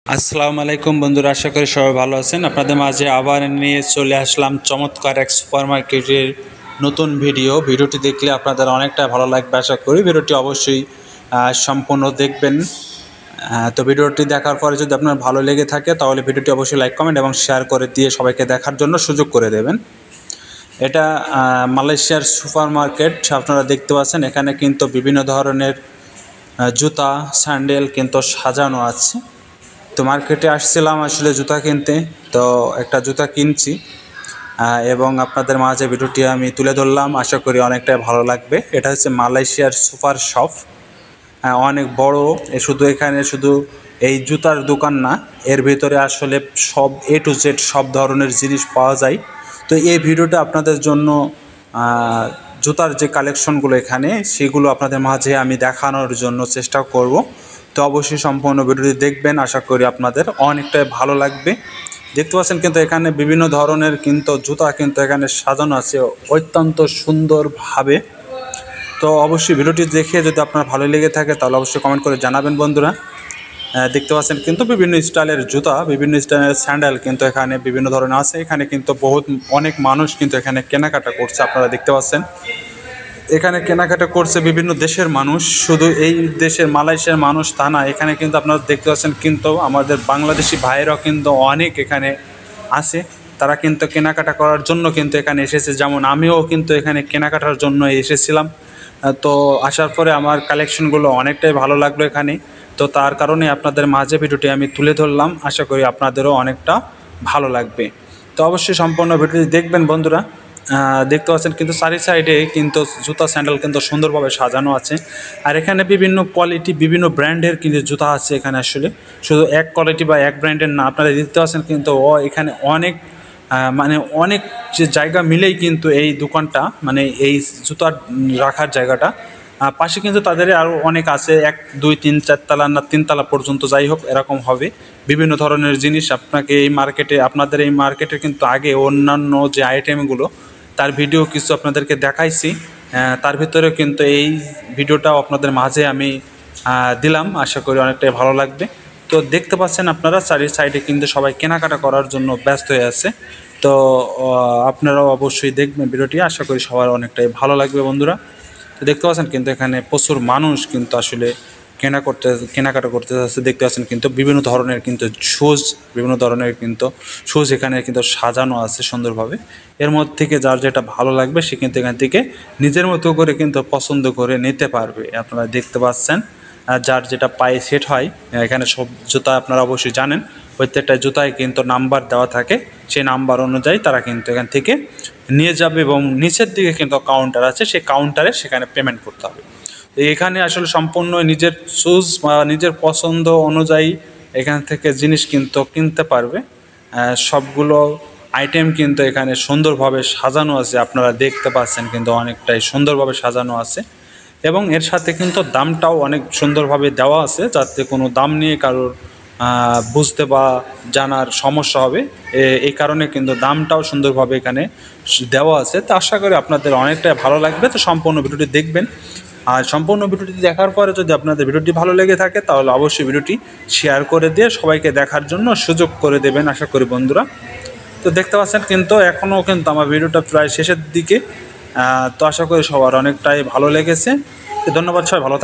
আসসালামু আলাইকুম বন্ধুরা, আশা করি সবাই ভালো আছেন। আপনাদের মাঝে আবার নিয়ে চলে আসলাম চমৎকার এক সুপারমার্কেটের নতুন ভিডিওটি দেখলে আপনাদের অনেকটা ভালো লাগবে আশা করি। ভিডিওটি অবশ্যই সম্পূর্ণ দেখবেন। তো ভিডিওটি দেখার পরে যদি আপনার ভালো লেগে থাকে তাহলে ভিডিওটি অবশ্যই লাইক, কমেন্ট এবং শেয়ার করে দিয়ে সবাইকে দেখার জন্য সুযোগ করে দেবেন। এটা মালয়েশিয়ার সুপারমার্কেট, আপনারা দেখতে পাচ্ছেন। এখানে কিন্তু বিভিন্ন ধরনের জুতা, স্যান্ডেল কিন্তু সাজানো আছে। তো মার্কেটে আসছিলাম আসলে জুতা কিনতে, তো একটা জুতা কিনছি এবং আপনাদের মাঝে ভিডিওটি আমি তুলে ধরলাম। আশা করি অনেকটাই ভালো লাগবে। এটা হচ্ছে মালয়েশিয়ার সুপার শপ, অনেক বড়। এখানে শুধু এই জুতার দোকান না, এর ভিতরে আসলে সব A to Z সব ধরনের জিনিস পাওয়া যায়। তো এই ভিডিওটা আপনাদের জন্য জুতার যে কালেকশনগুলো এখানে, সেগুলো আপনাদের মাঝে আমি দেখানোর জন্য চেষ্টা করব। তো অবশ্যই সম্পূর্ণ ভিডিওটি দেখবেন, আশা করি আপনাদের অনেকটাই ভালো লাগবে। দেখতে পাচ্ছেন কিন্তু এখানে বিভিন্ন ধরনের কিন্তু জুতা কিন্তু এখানে সাজানো আছে অত্যন্ত সুন্দরভাবে। তো অবশ্যই ভিডিওটি দেখে যদি আপনার ভালো লেগে থাকে তাহলে অবশ্যই কমেন্ট করে জানাবেন বন্ধুরা। দেখতে পাচ্ছেন কিন্তু বিভিন্ন স্টাইলের জুতা, বিভিন্ন স্টাইলের স্যান্ডেল কিন্তু এখানে বিভিন্ন ধরনের আছে। এখানে কিন্তু অনেক মানুষ কিন্তু এখানে কেনাকাটা করছে, আপনারা দেখতে পাচ্ছেন। এখানে কেনাকাটা করছে বিভিন্ন দেশের মানুষ, শুধু এই দেশের মালয়েশিয়ার মানুষ তা না। এখানে কিন্তু আপনারা দেখতে পাচ্ছেন কিন্তু আমাদের বাংলাদেশি ভাইরাও কিন্তু অনেক এখানে আছে। তারা কিন্তু কেনাকাটা করার জন্য কিন্তু এখানে এসেছে, যেমন আমিও কিন্তু এখানে কেনাকাটার জন্য এসেছিলাম। তো আসার পরে আমার কালেকশনগুলো অনেকটাই ভালো লাগলো এখানে। তো তার কারণে আপনাদের মাঝে ভিডিওটি আমি তুলে ধরলাম। আশা করি আপনাদেরও অনেকটা ভালো লাগবে। তো অবশ্যই সম্পূর্ণ ভিডিওটি দেখবেন বন্ধুরা। দেখতে পাচ্ছেন কিন্তু চারি সাইডে কিন্তু জুতা, স্যান্ডেল কিন্তু সুন্দরভাবে সাজানো আছে। আর এখানে বিভিন্ন কোয়ালিটি, বিভিন্ন ব্র্যান্ডের কিন্তু জুতা আছে এখানে। আসলে শুধু এক কোয়ালিটি বা এক ব্র্যান্ডের না, আপনারা দেখতে পাচ্ছেন কিন্তু এখানে অনেক অনেক যে জায়গা মিলেই কিন্তু এই দোকানটা, মানে এই জুতার রাখার জায়গাটা। পাশে কিন্তু তাদের আরও অনেক আছে, 1 2 3 4 তলা না 3 তলা পর্যন্ত, যাই হোক এরকম হবে বিভিন্ন ধরনের জিনিস। আপনাদের এই মার্কেটে কিন্তু আগে অন্যান্য যে আইটেমগুলো, তার ভিডিও কিছু আপনাদেরকে দেখাইছি। তার ভিতরে কিন্তু এই ভিডিওটাও আপনাদের মাঝে আমি দিলাম। আশা করি অনেকটাই ভালো লাগবে। তো দেখতে পাচ্ছেন আপনারা চারি সাইডে কিন্তু সবাই কেনাকাটা করার জন্য ব্যস্ত হয়ে আছে। তো আপনারাও অবশ্যই দেখবেন ভিডিওটি, আশা করি সবার অনেকটাই ভালো লাগবে বন্ধুরা। তো দেখতে পাচ্ছেন কিন্তু এখানে প্রচুর মানুষ কিন্তু আসলে কেনাকাটা করতে যাচ্ছে। দেখতে পাচ্ছেন কিন্তু বিভিন্ন ধরনের কিন্তু শুজ এখানে কিন্তু সাজানো আছে সুন্দরভাবে। এর মধ্যে থেকে যার যেটা ভালো লাগবে সে কিন্তু এখান থেকে নিজের মতো করে কিন্তু পছন্দ করে নিতে পারবে। আপনারা দেখতে পাচ্ছেন যার যেটা পায়ে সেট হয়। এখানে সব জুতা আপনারা অবশ্যই জানেন, প্রত্যেকটা জুতায় কিন্তু নাম্বার দেওয়া থাকে। সেই নাম্বার অনুযায়ী তারা কিন্তু এখান থেকে নিয়ে যাবে এবং নিচের দিকে কিন্তু কাউন্টার আছে, সেই কাউন্টারে সেখানে পেমেন্ট করতে হবে। এখানে আসলে সম্পূর্ণ নিজের চুজ বা নিজের পছন্দ অনুযায়ী এখান থেকে জিনিস কিন্তু কিনতে পারবে। সবগুলো আইটেম কিন্তু এখানে সুন্দরভাবে সাজানো আছে, আপনারা দেখতে পাচ্ছেন কিন্তু অনেকটাই সুন্দরভাবে সাজানো আছে। এবং এর সাথে কিন্তু দামটাও অনেক সুন্দরভাবে দেওয়া আছে, যাতে কোনো দাম নিয়ে কারোর বুঝতে বা জানার সমস্যা হবে। এই কারণে কিন্তু দামটাও সুন্দরভাবে এখানে দেওয়া আছে। তো আশা করি আপনাদের অনেকটাই ভালো লাগবে। তো সম্পূর্ণ ভিডিওটি দেখবেন। আর সম্পূর্ণ ভিডিওটি দেখার পরে যদি আপনাদের ভিডিওটি ভালো লেগে থাকে তাহলে অবশ্যই ভিডিওটি শেয়ার করে দিয়ে সবাইকে দেখার জন্য সুযোগ করে দেবেন, আশা করি বন্ধুরা। তো দেখতে পাচ্ছেন কিন্তু এখনও কিন্তু আমার ভিডিওটা প্রায় শেষের দিকে। তো আশা করি সবার অনেকটাই ভালো লেগেছে। ধন্যবাদ, সবাই ভালো থাকবেন।